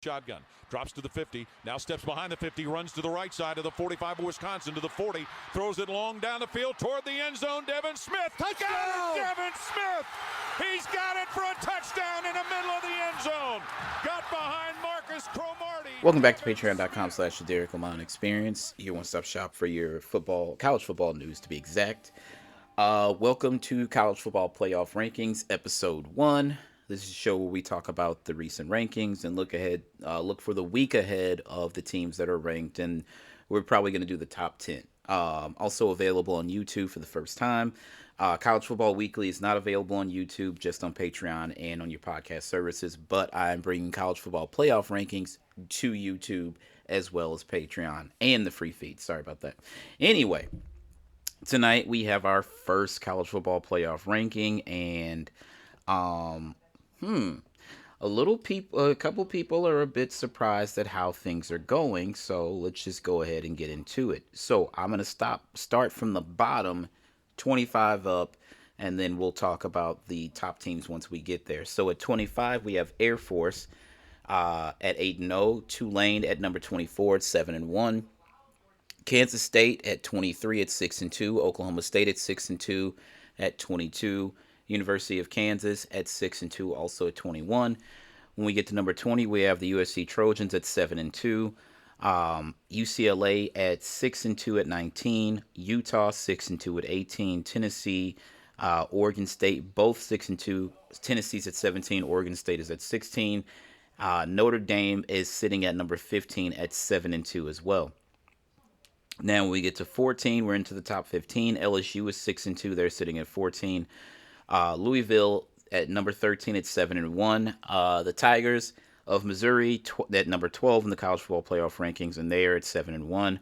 Shotgun, drops to the 50, now steps behind the 50, runs to the right side of the 45 of Wisconsin to the 40, throws it long down the field toward the end zone. Devin Smith, touchdown! Got it, Devin Smith! He's got it for a touchdown in the middle of the end zone. Got behind Marcus Cromartie. Welcome back to patreon.com/the Derrick Lamon Experience, your one-stop shop for your college football news to be exact. Welcome to College Football Playoff Rankings, Episode 1. This is a show where we talk about the recent rankings and look for the week ahead of the teams that are ranked, and we're probably going to do the top 10. Also available on YouTube for the first time. College Football Weekly is not available on YouTube, just on Patreon and on your podcast services, but I'm bringing College Football Playoff Rankings to YouTube as well as Patreon and the free feed. Sorry about that. Anyway, tonight we have our first College Football Playoff ranking, and a couple people are a bit surprised at how things are going, so let's just go ahead and get into it. So I'm going to start from the bottom, 25 up, and then we'll talk about the top teams once we get there. So at 25, we have Air Force at 8-0, Tulane at number 24 at 7-1, Kansas State at 23 at 6-2, Oklahoma State at 6-2 at 22, University of Kansas at 6-2, also at 21. When we get to number 20, we have the USC Trojans at 7-2, UCLA at 6-2 at 19, Utah 6-2 at 18, Tennessee, Oregon State both 6-2. Tennessee's at 17, Oregon State is at 16. Notre Dame is sitting at number 15 at 7-2 as well. Now when we get to 14, we're into the top 15. LSU is 6-2, they're sitting at 14. Louisville at number 13 at 7-1. The Tigers of Missouri at number 12 in the college football playoff rankings, and they are at 7-1.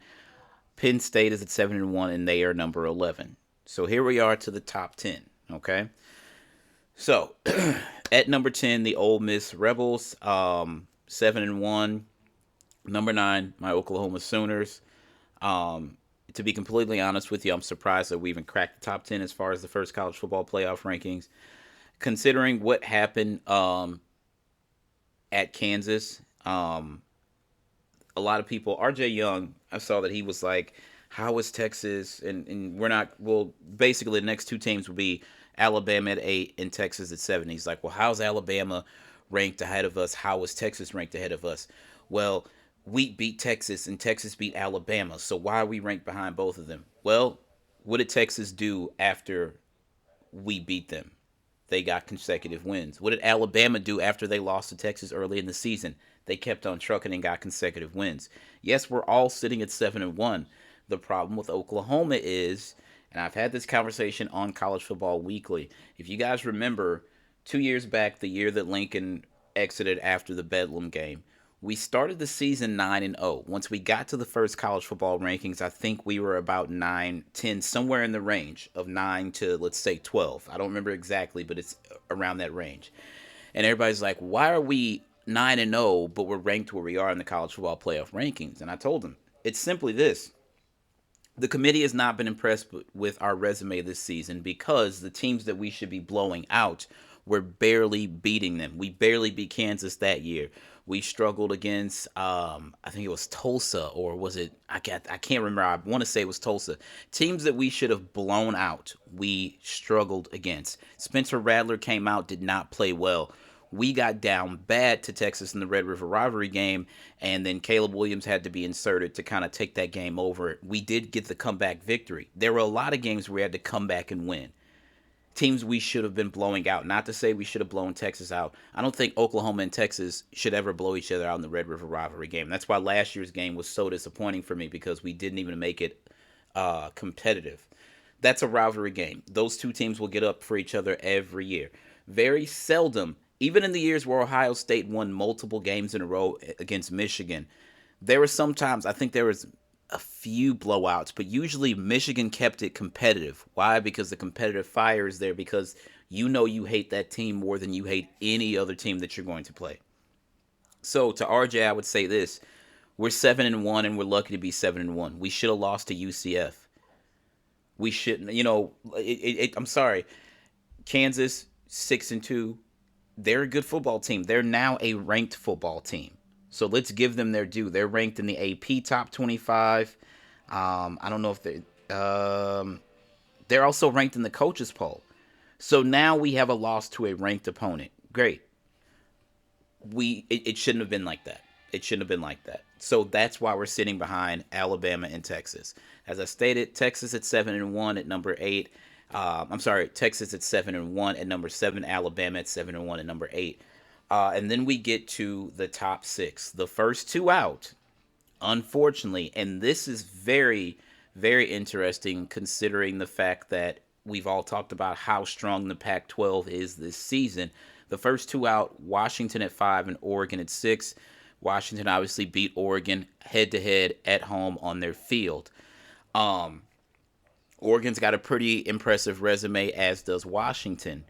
Penn State is at 7-1, and they are number 11. So here we are to the top 10. Okay. So at number 10, the Ole Miss Rebels, 7-1. Number 9, my Oklahoma Sooners. To be completely honest with you, I'm surprised that we even cracked the top 10 as far as the first college football playoff rankings. Considering what happened at Kansas, a lot of people, RJ Young, I saw that he was like, how is Texas? And we're not, well, basically the next two teams will be Alabama at 8 and Texas at 7. He's like, well, how's Alabama ranked ahead of us? How is Texas ranked ahead of us? Well, we beat Texas and Texas beat Alabama, so why are we ranked behind both of them? Well, what did Texas do after we beat them? They got consecutive wins. What did Alabama do after they lost to Texas early in the season? They kept on trucking and got consecutive wins. Yes, we're all sitting at 7-1. The problem with Oklahoma is, and I've had this conversation on College Football Weekly, if you guys remember, 2 years back, the year that Lincoln exited after the Bedlam game, we started the season 9-0. Once we got to the first college football rankings, I think we were about 9, 10, somewhere in the range of 9 to, let's say, 12. I don't remember exactly, but it's around that range. And everybody's like, why are we 9-0, but we're ranked where we are in the college football playoff rankings? And I told them, it's simply this. The committee has not been impressed with our resume this season because the teams that we should be blowing out, we're barely beating them. We barely beat Kansas that year. We struggled against, I think it was Tulsa, or was it, I can't remember. I want to say it was Tulsa. Teams that we should have blown out, we struggled against. Spencer Rattler came out, did not play well. We got down bad to Texas in the Red River rivalry game, and then Caleb Williams had to be inserted to kind of take that game over. We did get the comeback victory. There were a lot of games where we had to come back and win. Teams we should have been blowing out. Not to say we should have blown Texas out. I don't think Oklahoma and Texas should ever blow each other out in the Red River rivalry game. That's why last year's game was so disappointing for me, because we didn't even make it competitive. That's a rivalry game. Those two teams will get up for each other every year. Very seldom, even in the years where Ohio State won multiple games in a row against Michigan, there were sometimes, I think there was a few blowouts, but usually Michigan kept it competitive. Why? Because the competitive fire is there, because you know you hate that team more than you hate any other team that you're going to play. So to RJ, I would say this. We're 7-1, and we're lucky to be 7-1. We should have lost to UCF. We shouldn't, I'm sorry. Kansas, 6-2. They're a good football team. They're now a ranked football team. So let's give them their due. They're ranked in the AP top 25. I don't know if they're also ranked in the coaches poll. So now we have a loss to a ranked opponent. Great. It shouldn't have been like that. It shouldn't have been like that. So that's why we're sitting behind Alabama and Texas. As I stated, Texas at 7-1 at number 8. Texas at 7-1 at number 7. Alabama at 7-1 at number 8. And then we get to the top 6. The first two out, unfortunately, and this is very, very interesting considering the fact that we've all talked about how strong the Pac-12 is this season. The first two out, Washington at 5 and Oregon at 6. Washington obviously beat Oregon head-to-head at home on their field. Oregon's got a pretty impressive resume, as does Washington.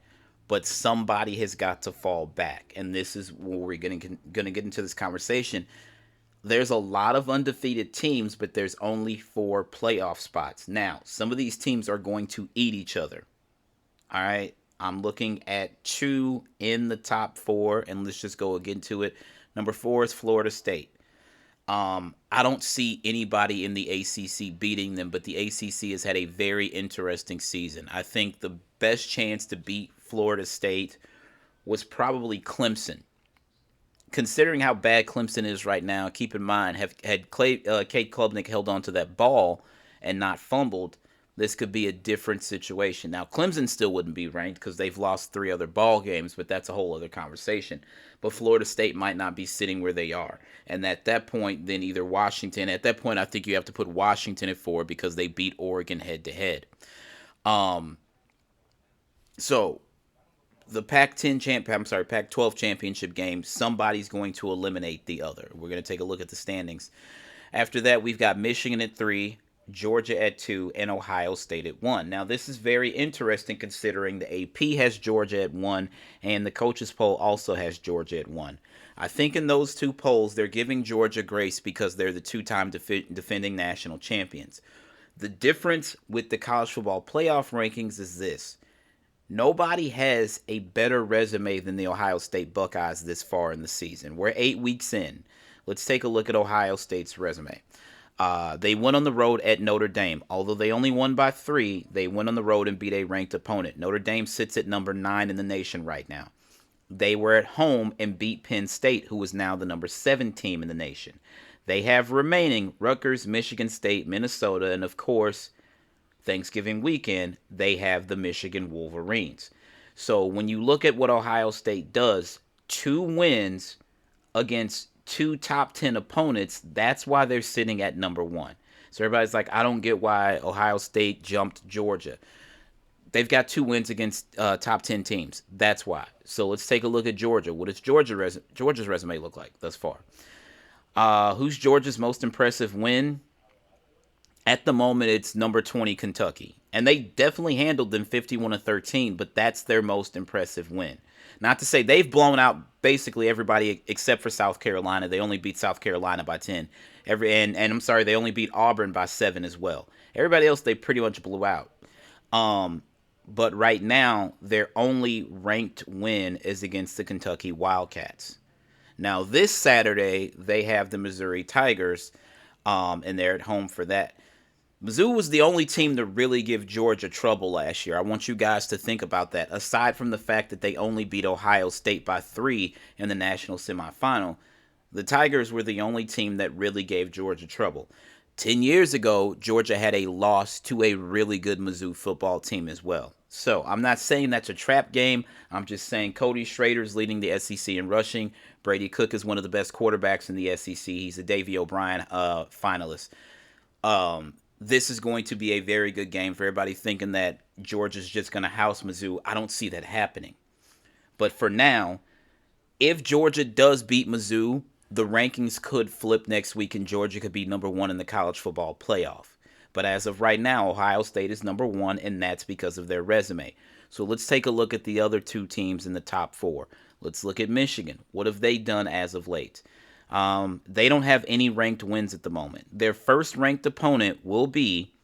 But somebody has got to fall back. And this is where we're going to get into this conversation. There's a lot of undefeated teams, but there's only 4 playoff spots. Now, some of these teams are going to eat each other. All right? I'm looking at 2 in the top 4, and let's just go again to it. Number 4 is Florida State. I don't see anybody in the ACC beating them, but the ACC has had a very interesting season. I think the best chance to beat Florida State was probably Clemson. Considering how bad Clemson is right now, keep in mind, had Kate Klubnik held on to that ball and not fumbled, this could be a different situation. Now, Clemson still wouldn't be ranked because they've lost 3 other ball games, but that's a whole other conversation. But Florida State might not be sitting where they are. And at that point, then either Washington, at that point, I think you have to put Washington at 4 because they beat Oregon head-to-head. So the Pac-12 championship game, somebody's going to eliminate the other. We're going to take a look at the standings. After that, we've got Michigan at 3, Georgia at 2, and Ohio State at 1. Now, this is very interesting considering the AP has Georgia at 1, and the coaches poll also has Georgia at 1. I think in those 2 polls, they're giving Georgia grace because they're the 2-time defending national champions. The difference with the college football playoff rankings is this. Nobody has a better resume than the Ohio State Buckeyes this far in the season. We're 8 weeks in. Let's take a look at Ohio State's resume. They went on the road at Notre Dame. Although they only won by 3, they went on the road and beat a ranked opponent. Notre Dame sits at number 9 in the nation right now. They were at home and beat Penn State, who is now the number 7 team in the nation. They have remaining Rutgers, Michigan State, Minnesota, and of course, Thanksgiving weekend, they have the Michigan Wolverines. So when you look at what Ohio State does, 2 wins against 2 top 10 opponents, that's why they're sitting at number 1. So everybody's like, I don't get why Ohio State jumped Georgia. They've got 2 wins against top 10 teams. That's why. So let's take a look at Georgia. What does Georgia's resume look like thus far? Who's Georgia's most impressive win? At the moment, it's number 20 Kentucky. And they definitely handled them 51-13, but that's their most impressive win. Not to say they've blown out basically everybody except for South Carolina. They only beat South Carolina by 10. And I'm sorry, they only beat Auburn by 7 as well. Everybody else they pretty much blew out. But right now, their only ranked win is against the Kentucky Wildcats. Now, this Saturday, they have the Missouri Tigers, and they're at home for that. Mizzou was the only team to really give Georgia trouble last year. I want you guys to think about that. Aside from the fact that they only beat Ohio State by 3 in the national semifinal, the Tigers were the only team that really gave Georgia trouble. 10 years ago, Georgia had a loss to a really good Mizzou football team as well. So I'm not saying that's a trap game. I'm just saying Cody Schrader's leading the SEC in rushing. Brady Cook is one of the best quarterbacks in the SEC. He's a Davey O'Brien finalist. This is going to be a very good game for everybody thinking that Georgia's just going to house Mizzou. I don't see that happening. But for now, if Georgia does beat Mizzou, the rankings could flip next week and Georgia could be number 1 in the college football playoff. But as of right now, Ohio State is number 1, and that's because of their resume. So let's take a look at the other 2 teams in the top 4. Let's look at Michigan. What have they done as of late? They don't have any ranked wins at the moment. Their first ranked opponent will be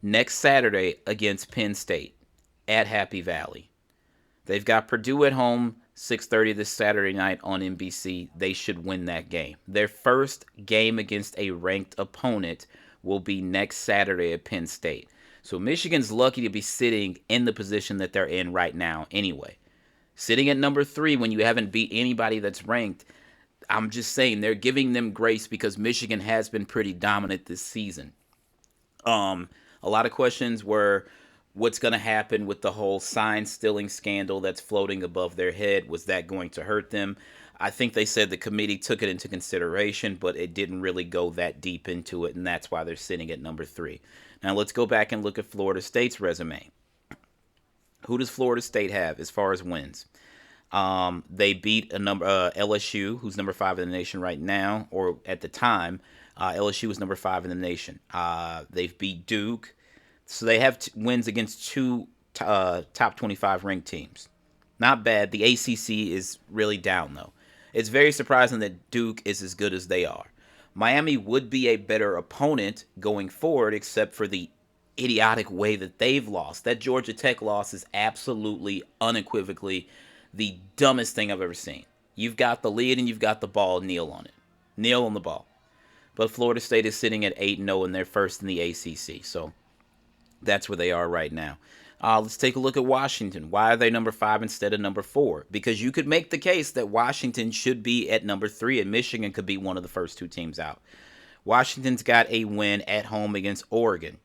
next Saturday against Penn State at Happy Valley. They've got Purdue at home, 6:30 this Saturday night on NBC. They should win that game. Their first game against a ranked opponent will be next Saturday at Penn State. So Michigan's lucky to be sitting in the position that they're in right now anyway. Sitting at number 3 when you haven't beat anybody that's ranked, I'm just saying they're giving them grace because Michigan has been pretty dominant this season. A lot of questions were what's going to happen with the whole sign stealing scandal that's floating above their head. Was that going to hurt them? I think they said the committee took it into consideration, but it didn't really go that deep into it, and that's why they're sitting at number 3. Now let's go back and look at Florida State's resume. Who does Florida State have as far as wins? They beat LSU, who's number 5 in the nation right now, or at the time, LSU was number 5 in the nation. They've beat Duke, so they have wins against 2 top 25 ranked teams. Not bad. The ACC is really down though. It's very surprising that Duke is as good as they are. Miami would be a better opponent going forward, except for the idiotic way that they've lost. That Georgia Tech loss is absolutely, unequivocally the dumbest thing I've ever seen. You've got the lead and you've got the ball, kneel on it. Kneel on the ball. But Florida State is sitting at 8-0 and they're first in the ACC. So that's where they are right now. Let's take a look at Washington. Why are they number 5 instead of number 4? Because you could make the case that Washington should be at number 3 and Michigan could be one of the first 2 teams out. Washington's got a win at home against Oregon.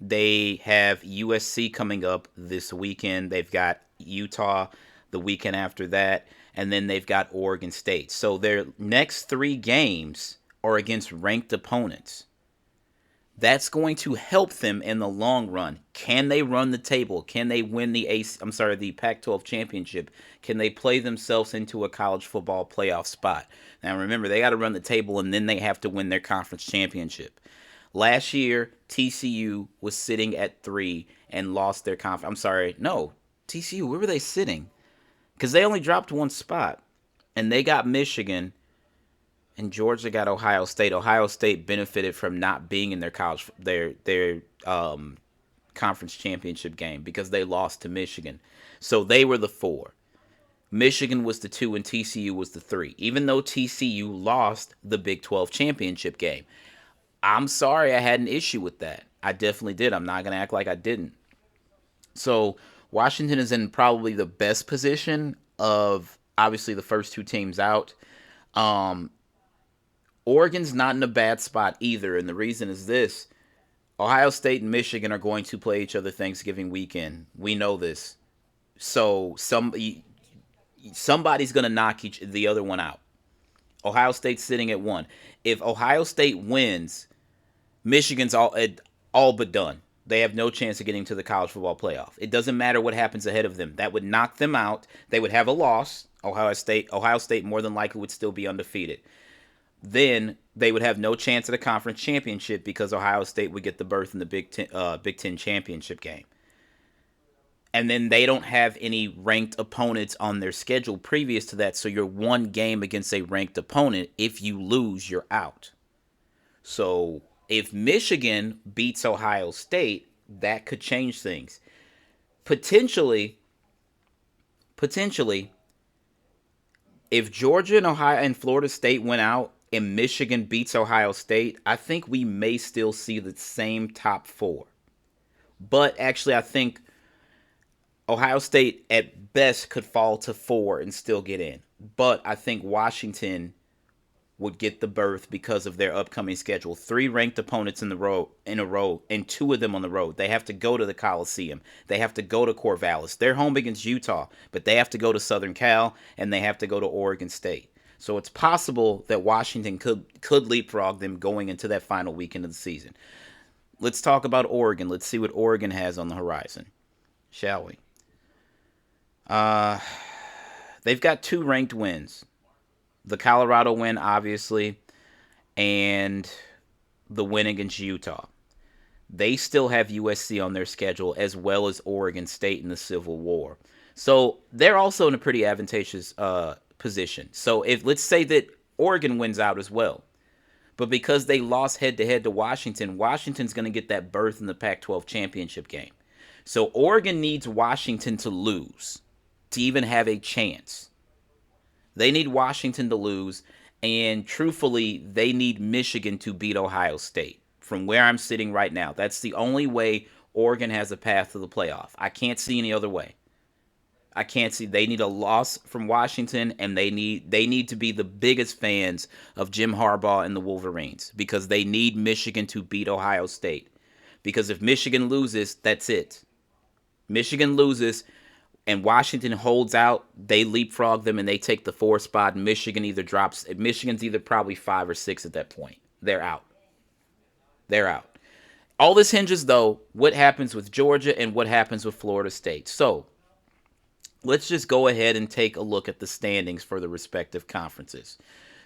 They have USC coming up this weekend. They've got Utah the weekend after that, and then they've got Oregon State. So their next 3 games are against ranked opponents. That's going to help them in the long run. Can they run the table? Can they win the Pac-12 championship? Can they play themselves into a college football playoff spot? Now remember, they got to run the table and then they have to win their conference championship. Last year, TCU was sitting at 3 and lost their conference. TCU, where were they sitting? Because they only dropped 1 spot. And they got Michigan, and Georgia got Ohio State. Ohio State benefited from not being in their conference championship game because they lost to Michigan. So they were the 4. Michigan was the 2 and TCU was the 3. Even though TCU lost the Big 12 championship game. I'm sorry I had an issue with that. I definitely did. I'm not going to act like I didn't. So Washington is in probably the best position of obviously the first 2 teams out. Oregon's not in a bad spot either, and the reason is this. Ohio State and Michigan are going to play each other Thanksgiving weekend. We know this. So somebody's going to knock the other one out. Ohio State's sitting at 1. If Ohio State wins, Michigan's all but done. They have no chance of getting to the college football playoff. It doesn't matter what happens ahead of them. That would knock them out. They would have a loss. Ohio State more than likely would still be undefeated. Then they would have no chance at a conference championship because Ohio State would get the berth in the Big Ten championship game. And then they don't have any ranked opponents on their schedule previous to that, so you're 1 game against a ranked opponent. If you lose, you're out. So if Michigan beats Ohio State, that could change things. Potentially, if Georgia and Ohio and Florida State went out and Michigan beats Ohio State, I think we may still see the same top 4. But actually, I think Ohio State at best could fall to 4 and still get in. But I think Washington would get the berth because of their upcoming schedule. 3 ranked opponents in a row, and 2 of them on the road. They have to go to the Coliseum. They have to go to Corvallis. They're home against Utah, but they have to go to Southern Cal, and they have to go to Oregon State. So it's possible that Washington could leapfrog them going into that final weekend of the season. Let's talk about Oregon. Let's see what Oregon has on the horizon, shall we? They've got 2 ranked wins. The Colorado win, obviously, and the win against Utah. They still have USC on their schedule, as well as Oregon State in the Civil War. So they're also in a pretty advantageous position. So let's say that Oregon wins out as well. But because they lost head-to-head to Washington, Washington's going to get that berth in the Pac-12 championship game. So Oregon needs Washington to lose to even have a chance. They need Washington to lose, and truthfully, they need Michigan to beat Ohio State. From where I'm sitting right now, that's the only way Oregon has a path to the playoff. I can't see any other way. I can't see. They need a loss from Washington, and they need to be the biggest fans of Jim Harbaugh and the Wolverines, because they need Michigan to beat Ohio State. Because if Michigan loses, that's it. Michigan loses and Washington holds out, they leapfrog them and they take the 4 spot. And Michigan's either probably 5 or 6 at that point. They're out. All this hinges, though, what happens with Georgia and what happens with Florida State. So let's just go ahead and take a look at the standings for the respective conferences.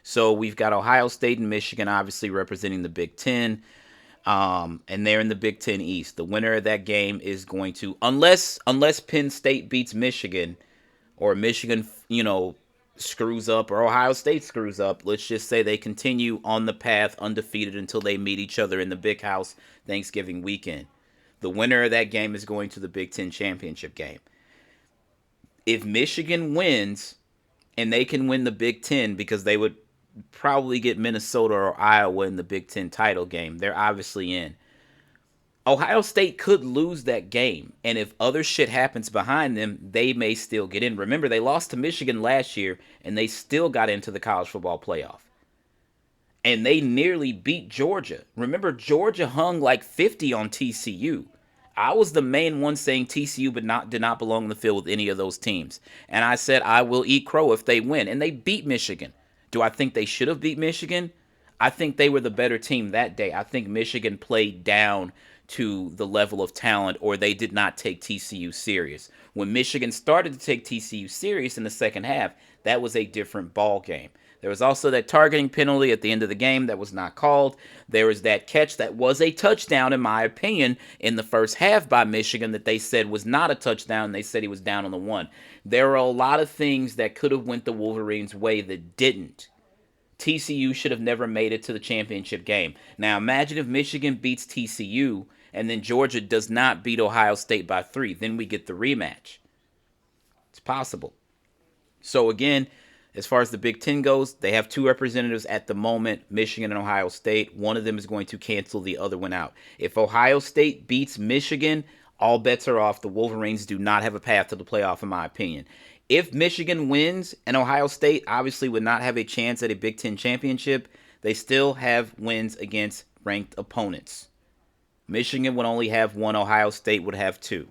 So we've got Ohio State and Michigan obviously representing the Big Ten. And they're in the Big Ten East. The winner of that game is going to, unless Penn State beats Michigan, or Michigan, screws up, or Ohio State screws up, let's just say they continue on the path undefeated until they meet each other in the Big House Thanksgiving weekend. The winner of that game is going to the Big Ten championship game. If Michigan wins, and they can win the Big Ten, because they would probably get Minnesota or Iowa in the Big Ten title game, they're obviously in. Ohio State could lose that game, and if other shit happens behind them, they may still get in. Remember, they lost to Michigan last year, and they still got into the college football playoff. And they nearly beat Georgia. Remember, Georgia hung like 50 on TCU. I was the main one saying TCU did not belong in the field with any of those teams. And I said I will eat crow if they win. And they beat Michigan. Do I think they should have beat Michigan? I think they were the better team that day. I think Michigan played down to the level of talent, or they did not take TCU serious. When Michigan started to take TCU serious in the second half, that was a different ball game. There was also that targeting penalty at the end of the game that was not called. There was that catch that was a touchdown, in my opinion, in the first half by Michigan that they said was not a touchdown. They said he was down on the 1. There are a lot of things that could have went the Wolverines' way that didn't. TCU should have never made it to the championship game. Now imagine if Michigan beats TCU and then Georgia does not beat Ohio State by 3. Then we get the rematch. It's possible. So again, as far as the Big Ten goes, they have 2 representatives at the moment, Michigan and Ohio State. One of them is going to cancel the other one out. If Ohio State beats Michigan, all bets are off. The Wolverines do not have a path to the playoff, in my opinion. If Michigan wins and Ohio State obviously would not have a chance at a Big Ten championship, they still have wins against ranked opponents. Michigan would only have 1. Ohio State would have 2.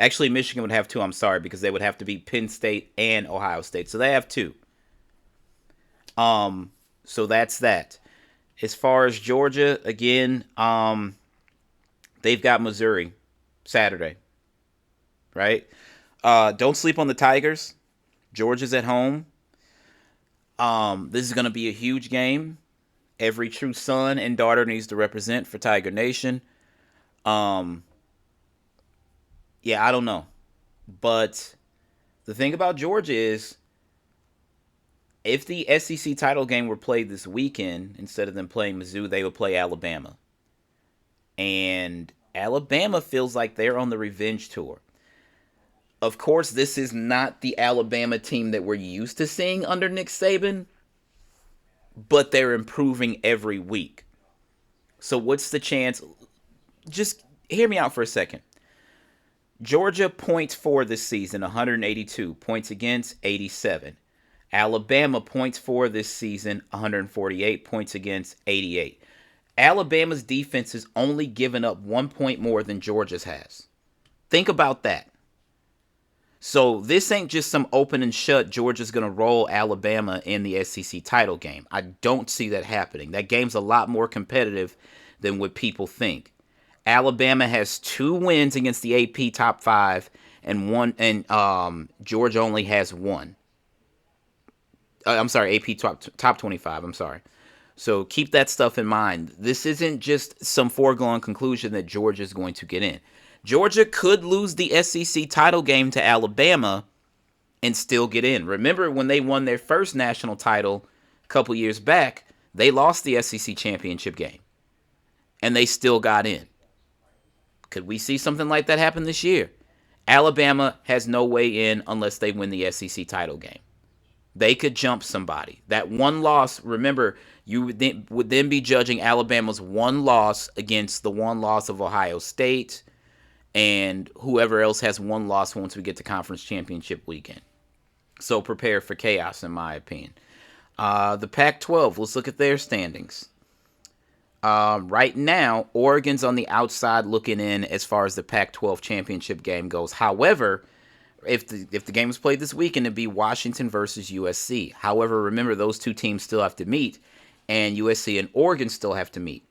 Actually, Michigan would have 2, I'm sorry, because they would have to beat Penn State and Ohio State. So they have 2. So that's that. As far as Georgia, again, they've got Missouri Saturday. Right? Don't sleep on the Tigers. Georgia's at home. This is going to be a huge game. Every true son and daughter needs to represent for Tiger Nation. Yeah, I don't know. But the thing about Georgia is, if the SEC title game were played this weekend, instead of them playing Mizzou, they would play Alabama. And Alabama feels like they're on the revenge tour. Of course, this is not the Alabama team that we're used to seeing under Nick Saban, but they're improving every week. So what's the chance? Just hear me out for a second. Georgia points for this season, 182. Points against, 87. Alabama points for this season, 148. Points against, 88. Alabama's defense has only given up 1 point more than Georgia's has. Think about that. So this ain't just some open and shut, Georgia's going to roll Alabama in the SEC title game. I don't see that happening. That game's a lot more competitive than what people think. Alabama has 2 wins against the AP top 5 and Georgia only has 1. I'm sorry, AP top 25. I'm sorry. So keep that stuff in mind. This isn't just some foregone conclusion that Georgia's going to get in. Georgia could lose the SEC title game to Alabama and still get in. Remember when they won their first national title a couple years back, they lost the SEC championship game and they still got in. Could we see something like that happen this year? Alabama has no way in unless they win the SEC title game. They could jump somebody. That one loss, remember, you would then be judging Alabama's one loss against the one loss of Ohio State and whoever else has one loss once we get to conference championship weekend. So prepare for chaos, in my opinion. The Pac-12, let's look at their standings. Right now, Oregon's on the outside looking in as far as the Pac-12 championship game goes. However, if the game was played this weekend, it'd be Washington versus USC. However, remember, those two teams still have to meet, and USC and Oregon still have to meet.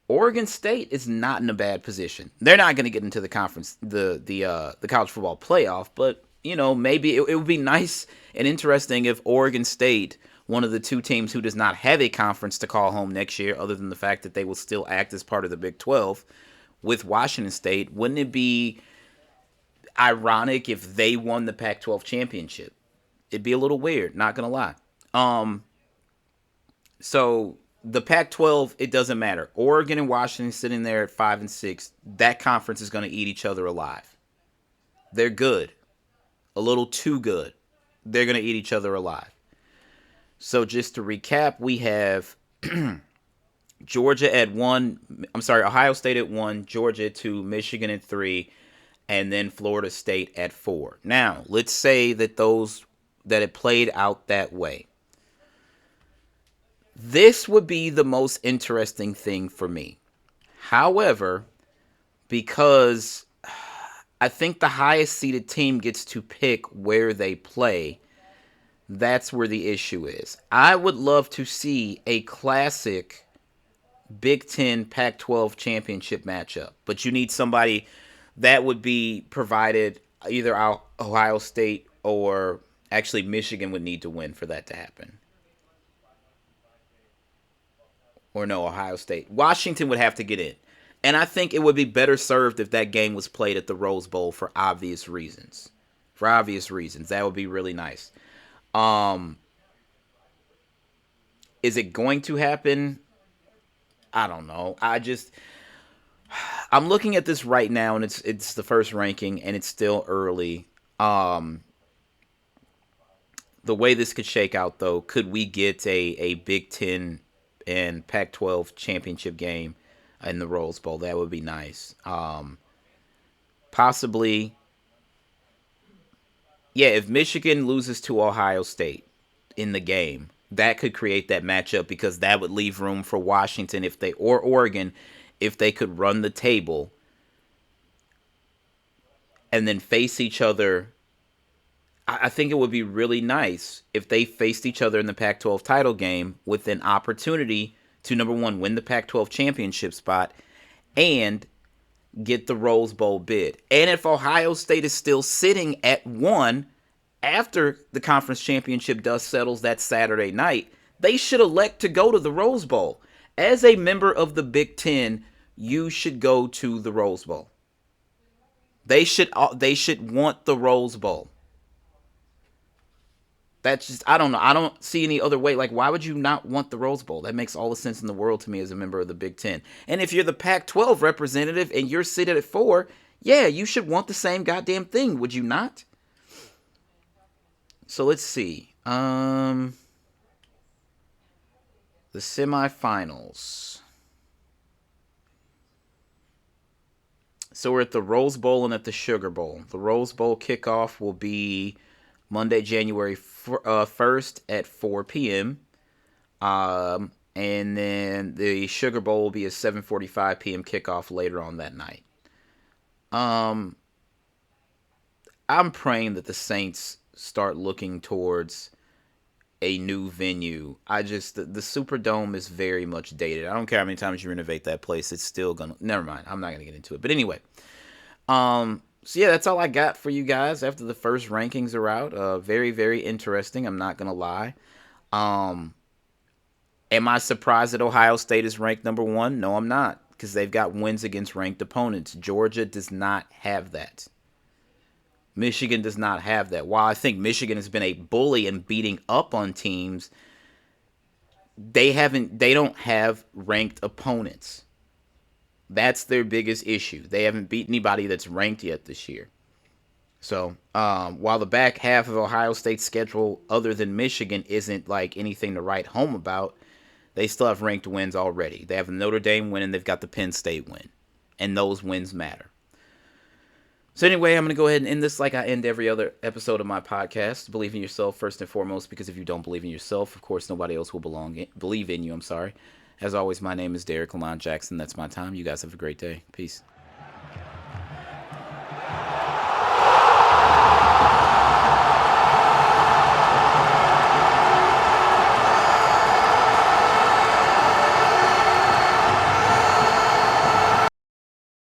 Oregon State is not in a bad position. They're not going to get into the conference, the college football playoff, but maybe it would be nice and interesting if Oregon State, one of the two teams who does not have a conference to call home next year, other than the fact that they will still act as part of the Big 12 with Washington State, wouldn't it be ironic if they won the Pac-12 championship? It'd be a little weird, not going to lie. So the Pac-12, it doesn't matter. Oregon and Washington sitting there at 5 and 6. That conference is going to eat each other alive. They're good. A little too good. They're going to eat each other alive. So just to recap, we have Georgia at 1. I'm sorry, Ohio State at 1, Georgia at 2, Michigan at 3, and then Florida State at 4. Now, let's say that it played out that way. This would be the most interesting thing for me. However, because I think the highest seeded team gets to pick where they play, that's where the issue is. I would love to see a classic Big Ten Pac-12 championship matchup, but you need somebody that would be provided. Either Ohio State or actually Michigan would need to win for that to happen. Or no, Ohio State. Washington would have to get in. And I think it would be better served if that game was played at the Rose Bowl for obvious reasons. For obvious reasons. That would be really nice. Is it going to happen? I don't know. I'm looking at this right now, and it's the first ranking, and it's still early. The way this could shake out, though, could we get a Big Ten and Pac-12 championship game in the Rose Bowl? That would be nice. Possibly, yeah, if Michigan loses to Ohio State in the game, that could create that matchup, because that would leave room for Washington or Oregon if they could run the table and then face each other. I think it would be really nice if they faced each other in the Pac-12 title game with an opportunity to, number one, win the Pac-12 championship spot and get the Rose Bowl bid. And if Ohio State is still sitting at 1 after the conference championship dust settles that Saturday night, they should elect to go to the Rose Bowl. As a member of the Big Ten, you should go to the Rose Bowl. They should want the Rose Bowl. That's just, I don't know. I don't see any other way. Like, why would you not want the Rose Bowl? That makes all the sense in the world to me as a member of the Big Ten. And if you're the Pac-12 representative and you're seated at 4, yeah, you should want the same goddamn thing, would you not? So let's see. The semifinals. So we're at the Rose Bowl and at the Sugar Bowl. The Rose Bowl kickoff will be Monday, January 1st at 4 p.m. And then the Sugar Bowl will be a 7:45 p.m. kickoff later on that night. I'm praying that the Saints start looking towards a new venue. The Superdome is very much dated. I don't care how many times you renovate that place. It's still gonna, never mind. I'm not gonna get into it. But anyway, so yeah, that's all I got for you guys after the first rankings are out. Very, very interesting. I'm not gonna lie. Am I surprised that Ohio State is ranked number 1? No, I'm not, because they've got wins against ranked opponents. Georgia does not have that. Michigan does not have that. While I think Michigan has been a bully and beating up on teams, they don't have ranked opponents. That's their biggest issue. They haven't beat anybody that's ranked yet this year. So, while the back half of Ohio State's schedule, other than Michigan, isn't like anything to write home about, they still have ranked wins already. They have the Notre Dame win and they've got the Penn State win. And those wins matter. So anyway, I'm going to go ahead and end this like I end every other episode of my podcast. Believe in yourself first and foremost, because if you don't believe in yourself, of course, nobody else will believe in you. As always, my name is Derrick Lamon Jackson. That's my time. You guys have a great day. Peace.